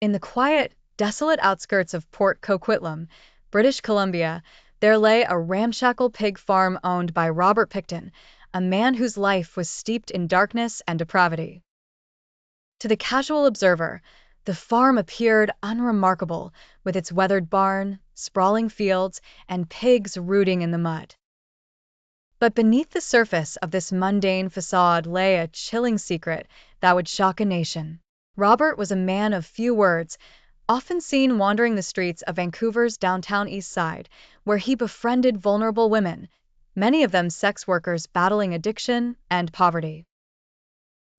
In the quiet, desolate outskirts of Port Coquitlam, British Columbia, there lay a ramshackle pig farm owned by Robert Pickton, a man whose life was steeped in darkness and depravity. To the casual observer, the farm appeared unremarkable, with its weathered barn, sprawling fields, and pigs rooting in the mud. But beneath the surface of this mundane facade lay a chilling secret that would shock a nation. Robert was a man of few words, often seen wandering the streets of Vancouver's downtown east side, where he befriended vulnerable women, many of them sex workers battling addiction and poverty.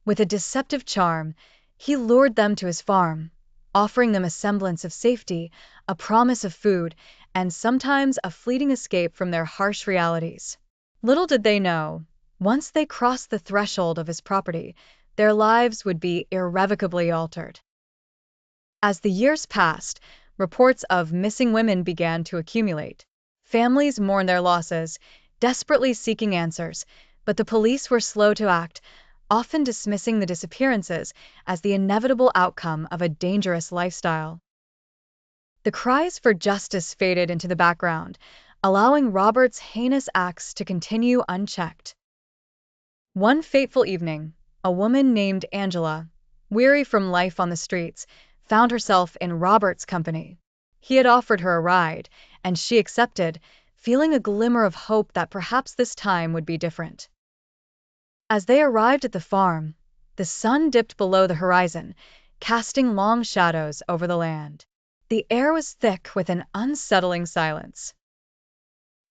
With a deceptive charm, he lured them to his farm, offering them a semblance of safety, a promise of food, and sometimes a fleeting escape from their harsh realities. Little did they know, once they crossed the threshold of his property, their lives would be irrevocably altered. As the years passed, reports of missing women began to accumulate. Families mourned their losses, desperately seeking answers, but the police were slow to act, often dismissing the disappearances as the inevitable outcome of a dangerous lifestyle. The cries for justice faded into the background, allowing Robert's heinous acts to continue unchecked. One fateful evening, a woman named Angela, weary from life on the streets, found herself in Robert's company. He had offered her a ride, and she accepted, feeling a glimmer of hope that perhaps this time would be different. As they arrived at the farm, the sun dipped below the horizon, casting long shadows over the land. The air was thick with an unsettling silence.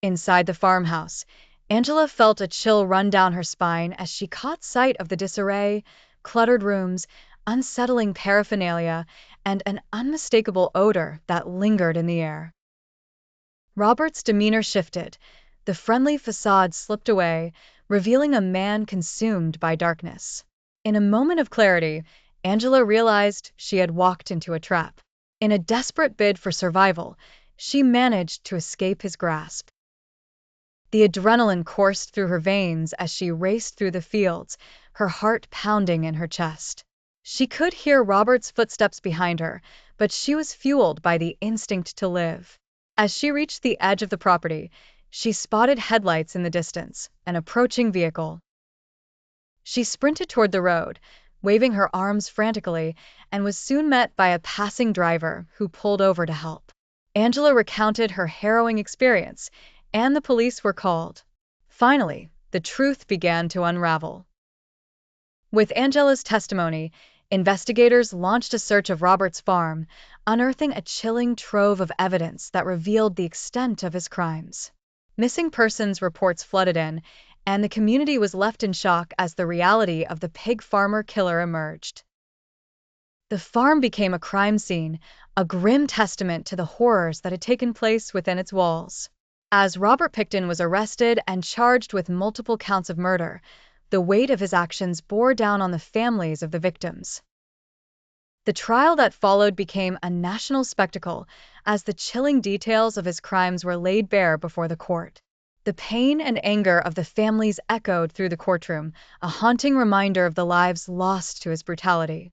Inside the farmhouse, Angela felt a chill run down her spine as she caught sight of the disarray, cluttered rooms, unsettling paraphernalia, and an unmistakable odor that lingered in the air. Robert's demeanor shifted. The friendly facade slipped away, revealing a man consumed by darkness. In a moment of clarity, Angela realized she had walked into a trap. In a desperate bid for survival, she managed to escape his grasp. The adrenaline coursed through her veins as she raced through the fields, her heart pounding in her chest. She could hear Robert's footsteps behind her, but she was fueled by the instinct to live. As she reached the edge of the property, she spotted headlights in the distance, an approaching vehicle. She sprinted toward the road, waving her arms frantically, and was soon met by a passing driver who pulled over to help. Angela recounted her harrowing experience, and the police were called. Finally, the truth began to unravel. With Angela's testimony, investigators launched a search of Robert's farm, unearthing a chilling trove of evidence that revealed the extent of his crimes. Missing persons reports flooded in, and the community was left in shock as the reality of the pig farmer killer emerged. The farm became a crime scene, a grim testament to the horrors that had taken place within its walls. As Robert Pickton was arrested and charged with multiple counts of murder, the weight of his actions bore down on the families of the victims. The trial that followed became a national spectacle as the chilling details of his crimes were laid bare before the court. The pain and anger of the families echoed through the courtroom, a haunting reminder of the lives lost to his brutality.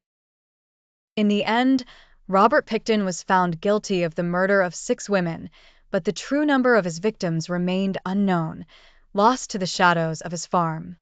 In the end, Robert Pickton was found guilty of the murder of 6 women, but the true number of his victims remained unknown, lost to the shadows of his farm.